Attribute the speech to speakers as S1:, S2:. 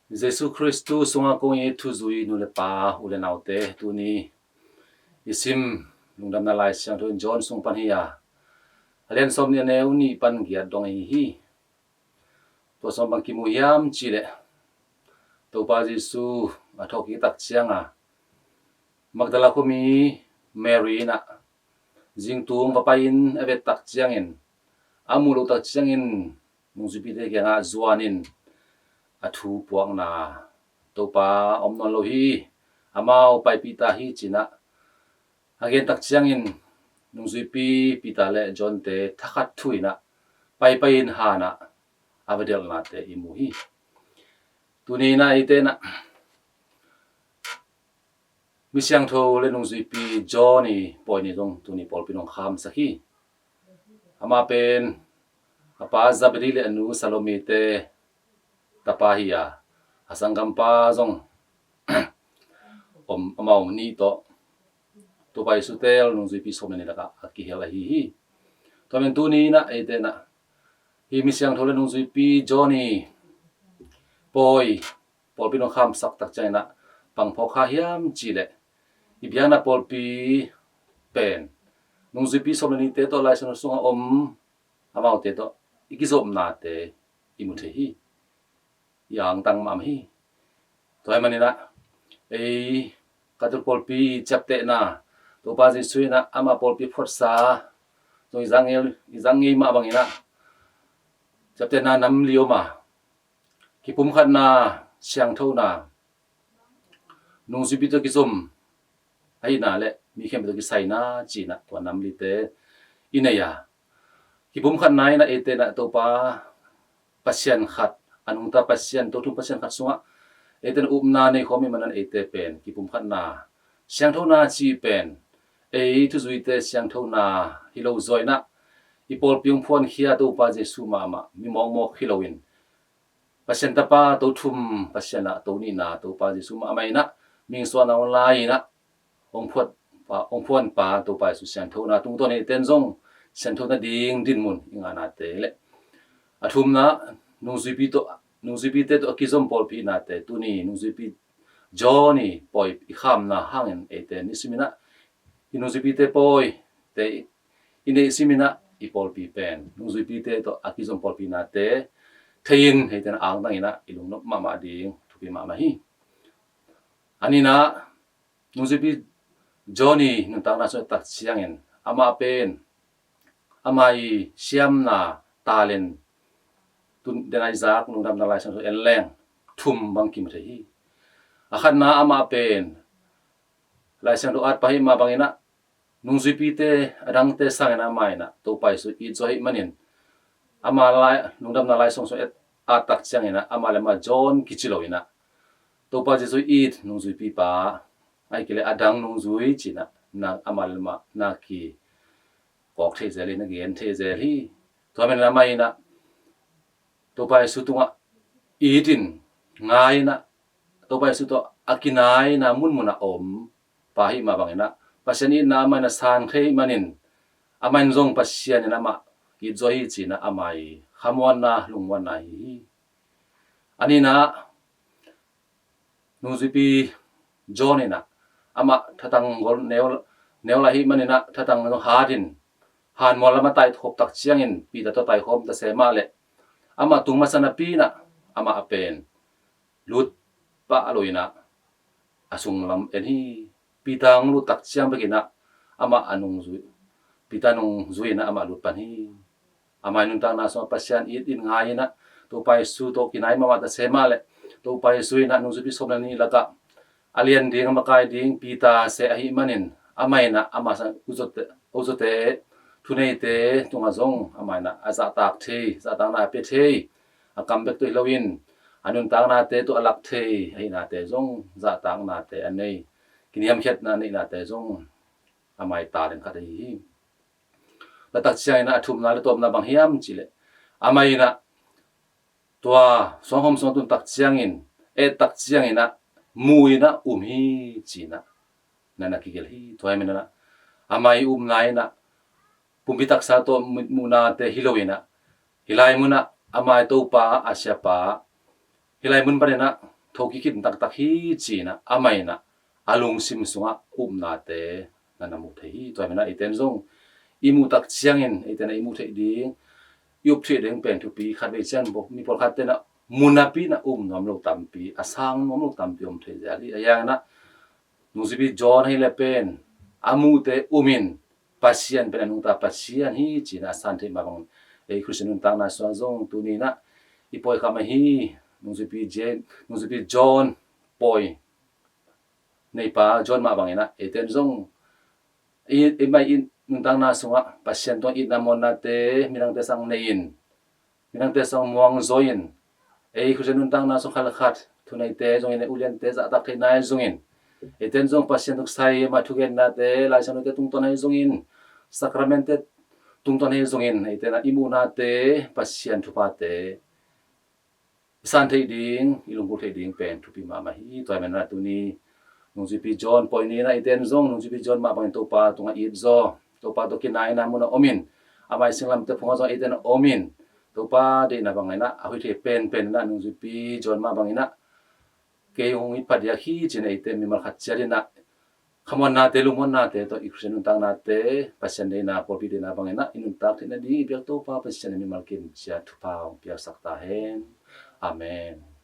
S1: Jesu Christu sunga kong e thu zui nu le pa ule naute tu ni isim lungdam na lai siang tu John sung pan hiya alian som ni neu ni pan gia dong hi to som bang kimu yam chile to pa Jesu athoki tak chiang a Magdala ko mi Mary na jing tung papain avet tak chiang in amulo tak chiang in nung zupi de nga zuanin athu puang na to pa om non lo hi amao pai pita hi china again tak chiang in nung zupi pita le John te thakat thuina pai in hana avadel na te imu hi tunina ite na misyang tho le nung zupi Johnny poi ni dong tuni pol pinong kham sakhi ama pen apa Zabdi le anu Salome te tapahia asangam pa zong om amau ni to pai sutel nung zupi som ni laka akihela hi to men tu ni na ite na hi misyang thole nung zupi Johnny poi pol pinong kham sak tak chaina pang phokha hiam chile ibiang na pol pi pen nung zupi som ni te to lai san sunga om amau te to ikizom na te imuthe hi yang tang mam hi toy manina ei katul polpi chapte na to pa ji suina ama polpi photsa to izangel ma bangina chapte na nam lioma kipum khat na siang tho na nung zupi to kizom ai na le mi khem to ki sai na chi na to nam li te inaya kipum khat nai na ete na to pa pasien khat anung ta pasien to thum pasien khat sunga eten umna nei khomi manan ete pen kipum khat na siang tho na chi pen ei thu zui te siang tho na hilo zoina ipol piung phon khia to pa Jesu mama mi mong mo khilowin pasien ta pa to thum pasien na to ni na to pa Jesu ma mai na ming so na lai na ong phon pa to pa su siang tho na tung to nei ten zong siang tho na ding din mun inga na te le athum na nung zupi te to kizom pol pi na te tuni nung zupi Johnny poi i kham na hangin ete ni simina nung zupi te poi te ine simina i pol pi pen nung zupi te to akizom pol pi na te thein heten ang na ina ilung no mama ding thupi mama hi anina nung zupi Johnny nung ta na so tak chiangin ama pen amai siam na talen tun denai zak nung dam na lai sang so enleng thum bang kim the hi akhan na ama pen lai sang do at pahi ma bangina nung zupi te adang te sangena mai na to pai su I joy manin ama lai nung dam na lai sang so et atak changena ama le ma John kichiloina to pa jesu it nung zupi pa ai kile adang nung zui china na ama le ma na ki kok the zeli na gen the zeli to men na mai na to pai su tunga itin ngai na to pai su to akinai na mun muna om pahi ma bangena pasani na ma na san khei manin amain zong pasian na ma I joy china amai khamwan na lungwan na hi ani na nuzipi John na ama thatang gol neo la hi manina thatang no hadin han mola ma tai thop tak chiangin pi da to tai khom ta se ma le ama tungma sana pi na ama apen lut pa aloina asung lam en hi pitang lu tak chiang begina ama anung zui pitanung zui na ama lut pan hi ama nun tang na so pasian it in ngai na to pai su to kinai ma ta se ma le to pai sui na nung zupi som ni laka alian ding makai ding pita se hi manin amai na ama sa uzote thunei te tunga zong amai na aza tak the za tang na pe the a comeback to Halloween anun tang na te to alak the ai na te zong za tang na te anei kiniam khet na nei na te zong amai ta den kha hi la tak chiang na thum na le tom na bang hiam chile amai na tua song hom song tun tak chiang in e tak chiang ina mui na hi china nana kigel hi toy menana amai nai na pumbitak sa to muna te Halloween hilai muna amai to pa asya pa hilai mun pa na thoki kit tak tak hi chi na amai na alung sim sunga na te na namu the hi toy na iten zong imu tak chiangin iten imu the ding yup thri deng pen thu pi khat be chan bo mi por khat te na munapi na nom lo tampi asang nom lo tampi the jali aya na nuzibi John hi le pen amu te pasian pen anung ta pasian hi chi na san the ma bang ei Christian ta na so zong tu ni na ipoi kama hi nuzibi John poi nei pa John ma bang ina eten zong i mai in nung tang na sunga pasian to in na mon na te minang te sang nein minang te sang muang zoin ei Christian nung tang na so khal khat thunai te zong in ulian te za tak the nai zong in eten zong pasien tuk sai ma thugen na te lai sang te tung ton hai zong in sakramente tung ton hai zong in eten na imu na te pasien thu pa te san thei ding ilung ko thei ding pen thu pi ma ma hi toy man na tu ni nung pi John poi ni na iten zong nung pi John ma bang to pa tunga it zo to pa to kinai na mun omin amai singlam te phonga zo iten omin to pa de na bang na a hui the pen na nung pi John ma bang ina ke hong i padia hi chine ite mi mal khat chari na khamon na te lumon na te to iksen tang na te pasien de na popi de na bang na inun tak te na di biak to pa pasien mi mal kin chia thu pa pia sakta hen amen